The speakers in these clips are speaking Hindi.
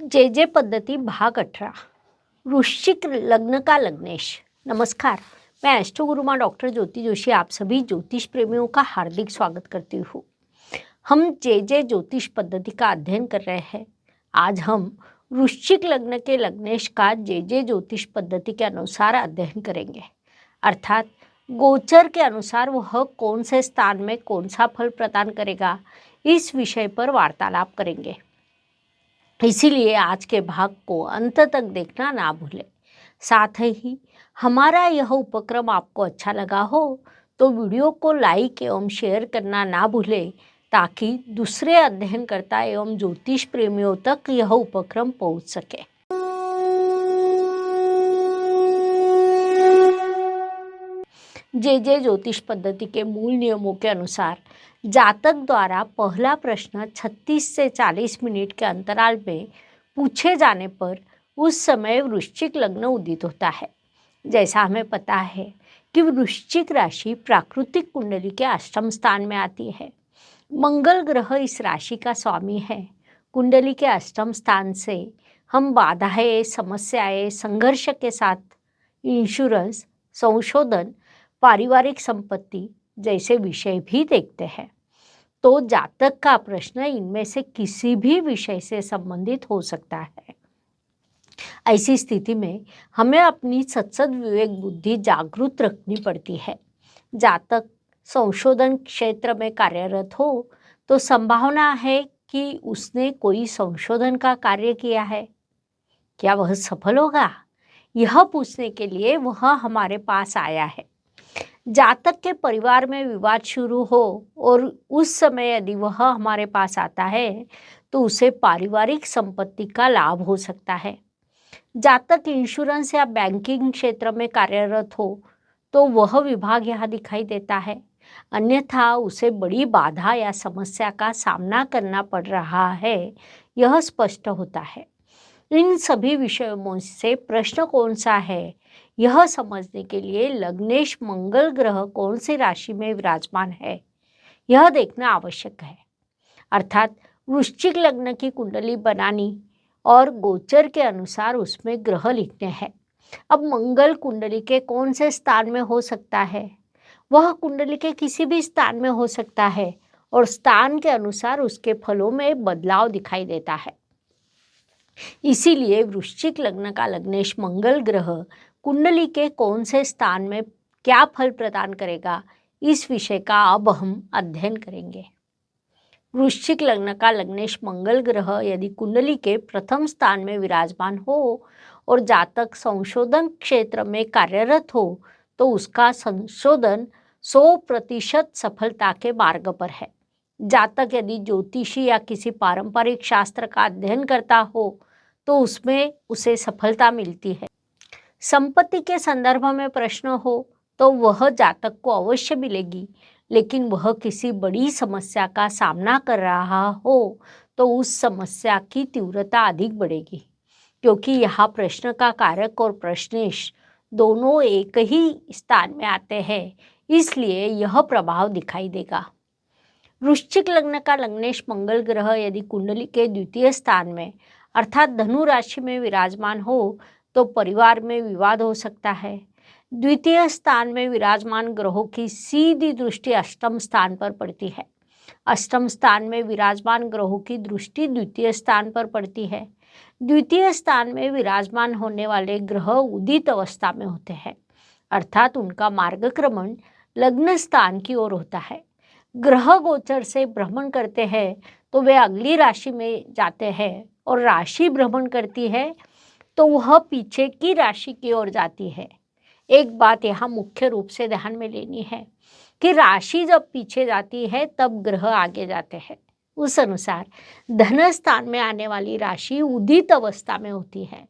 जे जे पद्धति भाग 18 वृश्चिक लग्न का लग्नेश। नमस्कार, मैं एस्ट्रो गुरुमा डॉक्टर ज्योति जोशी आप सभी ज्योतिष प्रेमियों का हार्दिक स्वागत करती हूँ। हम जे जे ज्योतिष पद्धति का अध्ययन कर रहे हैं। आज हम वृश्चिक लग्न के लग्नेश का जे जे ज्योतिष पद्धति के अनुसार अध्ययन करेंगे, अर्थात गोचर के अनुसार वह कौन से स्थान में कौन सा फल प्रदान करेगा, इस विषय पर वार्तालाप करेंगे। इसीलिए आज के भाग को अंत तक देखना ना भूलें। साथ ही हमारा यह उपक्रम आपको अच्छा लगा हो तो वीडियो को लाइक एवं शेयर करना ना भूलें, ताकि दूसरे अध्ययनकर्ता एवं ज्योतिष प्रेमियों तक यह उपक्रम पहुंच सके। जे जे ज्योतिष पद्धति के मूल नियमों के अनुसार जातक द्वारा पहला प्रश्न 36 से 40 मिनट के अंतराल में पूछे जाने पर उस समय वृश्चिक लग्न उदित होता है। जैसा हमें पता है कि वृश्चिक राशि प्राकृतिक कुंडली के अष्टम स्थान में आती है। मंगल ग्रह इस राशि का स्वामी है। कुंडली के अष्टम स्थान से हम बाधाएं, समस्याएं, संघर्ष के साथ इंश्योरेंस, संशोधन, पारिवारिक संपत्ति जैसे विषय भी देखते हैं। तो जातक का प्रश्न इनमें से किसी भी विषय से संबंधित हो सकता है। ऐसी स्थिति में हमें अपनी सत्सद विवेक बुद्धि जागृत रखनी पड़ती है। जातक संशोधन क्षेत्र में कार्यरत हो तो संभावना है कि उसने कोई संशोधन का कार्य किया है। क्या वह सफल होगा? यह पूछने के लिए वह हमारे पास आया है। जातक के परिवार में विवाद शुरू हो और उस समय यदि वह हमारे पास आता है तो उसे पारिवारिक संपत्ति का लाभ हो सकता है। जातक इंश्योरेंस या बैंकिंग क्षेत्र में कार्यरत हो तो वह विभाग यहाँ दिखाई देता है, अन्यथा उसे बड़ी बाधा या समस्या का सामना करना पड़ रहा है, यह स्पष्ट होता है। इन सभी विषयों से प्रश्न कौन सा है, यह समझने के लिए लग्नेश मंगल ग्रह कौन सी राशि में विराजमान है, यह देखना आवश्यक है। अर्थात वृश्चिक लग्न की कुंडली बनानी और गोचर के अनुसार उसमें ग्रह लिखने हैं। अब मंगल कुंडली के कौन से स्थान में हो सकता है? वह कुंडली के किसी भी स्थान में हो सकता है और स्थान के अनुसार उसके फलों में बदलाव दिखाई देता है। इसीलिए वृश्चिक लग्न का लग्नेश मंगल ग्रह कुंडली के कौन से स्थान में क्या फल प्रदान करेगा, इस विषय का अब हम अध्ययन करेंगे। वृश्चिक लग्न का लग्नेश मंगल ग्रह यदि कुंडली के प्रथम स्थान में विराजमान हो और जातक संशोधन क्षेत्र में कार्यरत हो तो उसका संशोधन 100% सफलता के मार्ग पर है। जातक यदि ज्योतिषी या किसी पारंपरिक शास्त्र का अध्ययन करता हो तो उसमें उसे सफलता मिलती है। संपत्ति के संदर्भ में प्रश्न हो तो वह जातक को अवश्य मिलेगी, लेकिन वह किसी बड़ी समस्या का सामना कर रहा हो तो उस समस्या की तीव्रता अधिक बढ़ेगी, क्योंकि यहाँ प्रश्न का कारक और प्रश्नेश दोनों एक ही स्थान में आते हैं, इसलिए यह प्रभाव दिखाई देगा। वृश्चिक लग्न का लग्नेश मंगल ग्रह यदि कुंडली के द्वितीय स्थान में अर्थात धनु राशि में विराजमान हो तो परिवार में विवाद हो सकता है। द्वितीय स्थान में विराजमान ग्रहों की सीधी दृष्टि अष्टम स्थान पर पड़ती है। अष्टम स्थान में विराजमान ग्रहों की दृष्टि द्वितीय स्थान पर पड़ती है। द्वितीय स्थान में विराजमान होने वाले ग्रह उदित अवस्था में होते हैं, अर्थात उनका मार्गक्रमण लग्न स्थान की ओर होता है। ग्रह गोचर से भ्रमण करते हैं तो वे अगली राशि में जाते हैं और राशि भ्रमण करती है तो वह पीछे की राशि की ओर जाती है। एक बात यहाँ मुख्य रूप से ध्यान में लेनी है कि राशि जब पीछे जाती है तब ग्रह आगे जाते हैं। उस अनुसार धन स्थान में आने वाली राशि उदित अवस्था में होती है।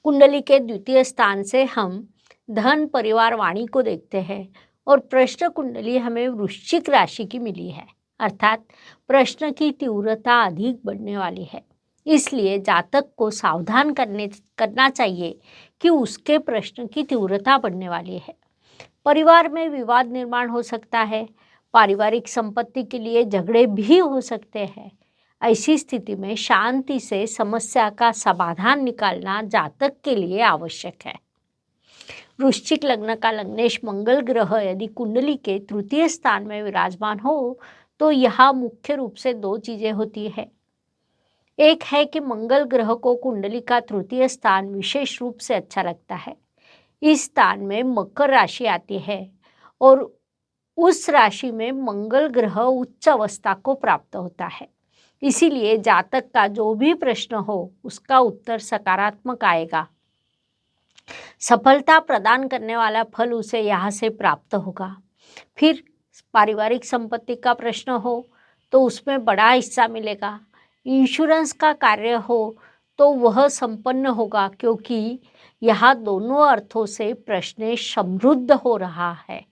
कुंडली के द्वितीय स्थान से हम धन, परिवार, वाणी को देखते हैं और प्रश्न कुंडली हमें वृश्चिक राशि की मिली है, अर्थात प्रश्न की तीव्रता अधिक बढ़ने वाली है। इसलिए जातक को सावधान करना चाहिए कि उसके प्रश्न की तीव्रता बढ़ने वाली है। परिवार में विवाद निर्माण हो सकता है। पारिवारिक संपत्ति के लिए झगड़े भी हो सकते हैं। ऐसी स्थिति में शांति से समस्या का समाधान निकालना जातक के लिए आवश्यक है। वृश्चिक लग्न का लग्नेश मंगल ग्रह यदि कुंडली के तृतीय स्थान में विराजमान हो तो यहाँ मुख्य रूप से दो चीजें होती है। एक है कि मंगल ग्रह को कुंडली का तृतीय स्थान विशेष रूप से अच्छा लगता है। इस स्थान में मकर राशि आती है और उस राशि में मंगल ग्रह उच्च अवस्था को प्राप्त होता है। इसीलिए जातक का जो भी प्रश्न हो उसका उत्तर सकारात्मक आएगा। सफलता प्रदान करने वाला फल उसे यहाँ से प्राप्त होगा। फिर पारिवारिक संपत्ति का प्रश्न हो तो उसमें बड़ा हिस्सा मिलेगा। इंश्योरेंस का कार्य हो तो वह संपन्न होगा, क्योंकि यहाँ दोनों अर्थों से प्रश्न समृद्ध हो रहा है।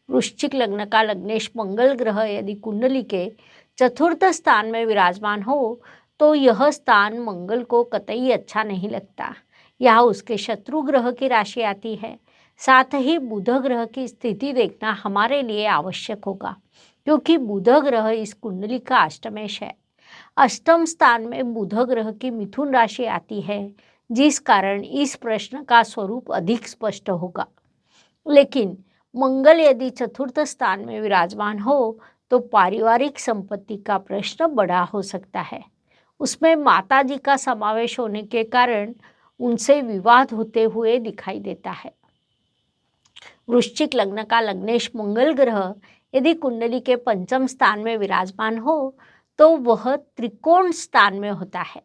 वृश्चिक लग्न का लग्नेश मंगल ग्रह यदि कुंडली के चतुर्थ स्थान में विराजमान हो तो यह स्थान मंगल को कतई अच्छा नहीं लगता। यहाँ उसके शत्रु ग्रह की राशि आती है। साथ ही बुध ग्रह की स्थिति देखना हमारे लिए आवश्यक होगा, क्योंकि बुध ग्रह इस कुंडली का अष्टमेश है। अष्टम स्थान में बुध ग्रह की मिथुन राशि आती है, जिस कारण इस प्रश्न का स्वरूप अधिक स्पष्ट होगा। लेकिन मंगल यदि चतुर्थ स्थान में विराजमान हो तो पारिवारिक संपत्ति का प्रश्न बड़ा हो सकता है। उसमें माताजी का समावेश होने के कारण उनसे विवाद होते हुए दिखाई देता है। वृश्चिक लग्न का लग्नेश मंगल ग्रह यदि कुंडली के पंचम स्थान में विराजमान हो तो वह त्रिकोण स्थान में होता है।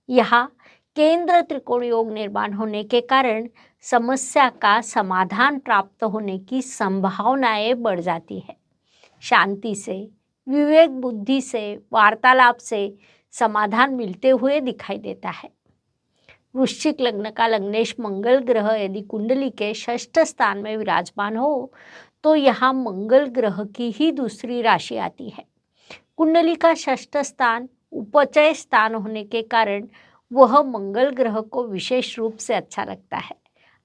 यहाँ केंद्र त्रिकोण योग निर्माण होने के कारण समस्या का समाधान प्राप्त होने की संभावनाएं बढ़ जाती है। शांति से, विवेक बुद्धि से, वार्तालाप से समाधान मिलते हुए दिखाई देता है। वृश्चिक लग्न का लग्नेश मंगल ग्रह यदि कुंडली के षष्ठ स्थान में विराजमान हो तो यहाँ मंगल ग्रह की ही दूसरी राशि आती है। कुंडली का षष्ठ स्थान उपचय स्थान होने के कारण वह मंगल ग्रह को विशेष रूप से अच्छा लगता है,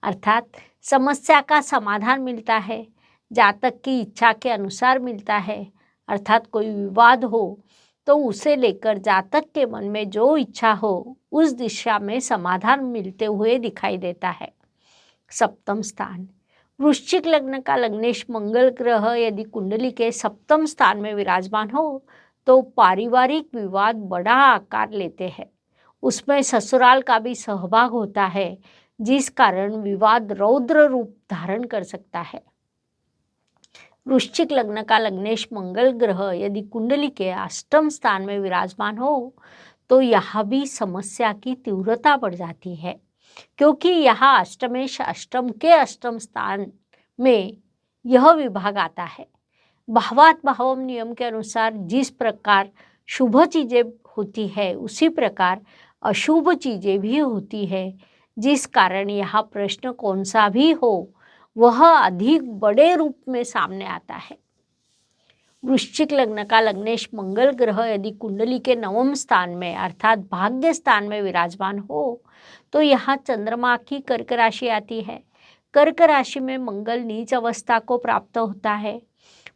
अर्थात समस्या का समाधान मिलता है, जातक की इच्छा के अनुसार मिलता है। अर्थात कोई विवाद हो तो उसे लेकर जातक के मन में जो इच्छा हो उस दिशा में समाधान मिलते हुए दिखाई देता है। सप्तम स्थान वृश्चिक लग्न का लग्नेश मंगल ग्रह यदि कुंडली के सप्तम स्थान में विराजमान हो तो पारिवारिक विवाद बड़ा आकार लेते हैं। उसमें ससुराल का भी सहभाग होता है, जिस कारण विवाद रौद्र रूप धारण कर सकता है। वृश्चिक लग्न का लग्नेश मंगल ग्रह यदि कुंडली के अष्टम स्थान में विराजमान हो तो यहाँ भी समस्या की तीव्रता बढ़ जाती है, क्योंकि यहाँ अष्टमेश अष्टम के अष्टम स्थान में यह विभाग आता है। भावात भावम नियम के अनुसार जिस प्रकार शुभ चीजें होती है उसी प्रकार अशुभ चीजें भी होती है, जिस कारण यहाँ प्रश्न कौन सा भी हो वह अधिक बड़े रूप में सामने आता है। वृश्चिक लग्न का लग्नेश मंगल ग्रह यदि कुंडली के नवम स्थान में अर्थात भाग्य स्थान में विराजमान हो तो यहाँ चंद्रमा की कर्क राशि आती है। कर्क राशि में मंगल नीच अवस्था को प्राप्त होता है।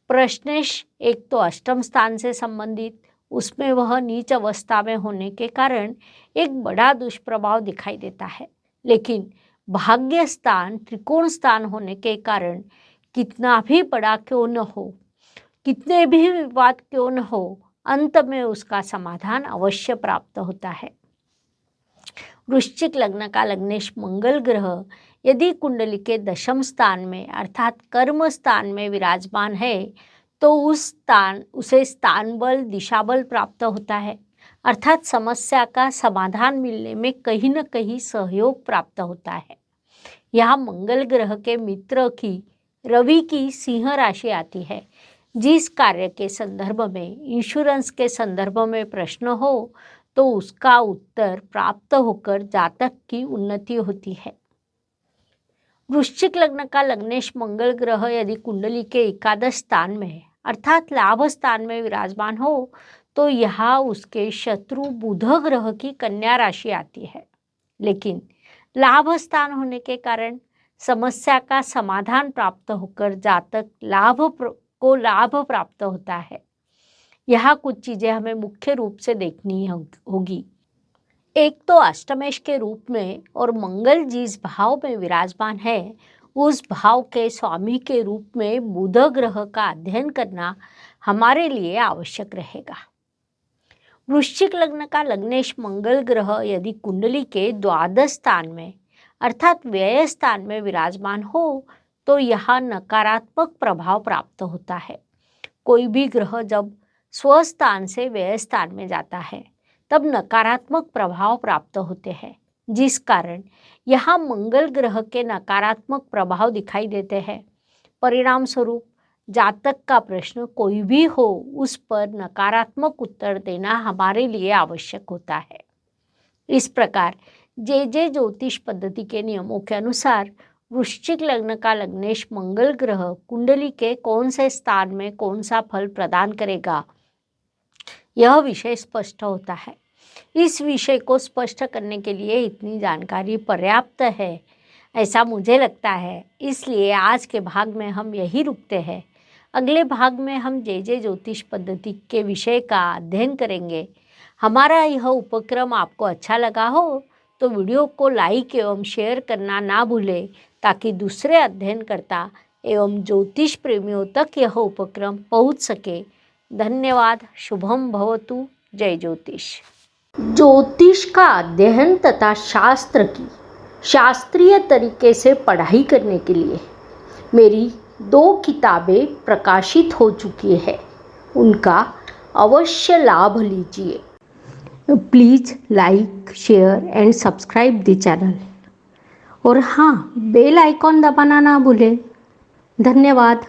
प्रश्नेश एक तो अष्टम स्थान से संबंधित, उसमें वह नीच अवस्था में होने के कारण एक बड़ा दुष्प्रभाव दिखाई देता है। लेकिन भाग्य स्थान त्रिकोण स्थान होने के कारण कितना भी बड़ा क्यों न हो, कितने भी विवाद क्यों न हो, अंत में उसका समाधान अवश्य प्राप्त होता है। वृश्चिक लग्न का लग्नेश मंगल ग्रह यदि कुंडली के दशम स्थान में अर्थात कर्म स्थान में विराजमान है तो उसे स्थान बल, दिशा बल प्राप्त होता है, अर्थात समस्या का समाधान मिलने में कहीं न कहीं सहयोग प्राप्त होता है। यहाँ मंगल ग्रह के मित्र की रवि की सिंह राशि आती है। जिस कार्य के संदर्भ में, इंश्योरेंस के संदर्भ में प्रश्न हो तो उसका उत्तर प्राप्त होकर जातक की उन्नति होती है। वृश्चिक लग्न का लग्नेश मंगल ग्रह यदि कुंडली के एकादश स्थान में अर्थात लाभ स्थान में विराजमान हो तो यहाँ उसके शत्रु बुध ग्रह की कन्या राशि आती है। लेकिन लाभ स्थान होने के कारण समस्या का समाधान प्राप्त होकर जातक लाभ प्राप्त होता है। यहाँ कुछ चीज़ें हमें मुख्य रूप से देखनी होगी। एक तो अष्टमेश के रूप में और मंगल जिस भाव में विराजमान है उस भाव के स्वामी के रूप में बुध ग्रह का अध्ययन करना हमारे लिए आवश्यक रहेगा। वृश्चिक लग्न का लग्नेश मंगल ग्रह यदि कुंडली के द्वादश स्थान में अर्थात व्यय स्थान में विराजमान हो तो यह नकारात्मक प्रभाव प्राप्त होता है। कोई भी ग्रह जब स्वस्थान से व्यय स्थान में जाता है तब नकारात्मक प्रभाव प्राप्त होते हैं, जिस कारण यहाँ मंगल ग्रह के नकारात्मक प्रभाव दिखाई देते हैं। परिणाम स्वरूप जातक का प्रश्न कोई भी हो उस पर नकारात्मक उत्तर देना हमारे लिए आवश्यक होता है। इस प्रकार जे ज्योतिष पद्धति के नियमों के अनुसार वृश्चिक लग्न का लग्नेश मंगल ग्रह कुंडली के कौन से स्थान में कौन सा फल प्रदान करेगा, यह विषय स्पष्ट होता है। इस विषय को स्पष्ट करने के लिए इतनी जानकारी पर्याप्त है ऐसा मुझे लगता है, इसलिए आज के भाग में हम यही रुकते हैं। अगले भाग में हम जे ज्योतिष पद्धति के विषय का अध्ययन करेंगे। हमारा यह उपक्रम आपको अच्छा लगा हो तो वीडियो को लाइक एवं शेयर करना ना भूलें ताकि दूसरे अध्ययनकर्ता एवं ज्योतिष प्रेमियों तक यह उपक्रम पहुंच सके। धन्यवाद। शुभम भवतु। जय ज्योतिष। ज्योतिष का अध्ययन तथा शास्त्र की शास्त्रीय तरीके से पढ़ाई करने के लिए मेरी 2 किताबें प्रकाशित हो चुकी है, उनका अवश्य लाभ लीजिए। Please like share and subscribe the channel और हाँ, बेल आइकॉन दबाना ना भूलें। धन्यवाद।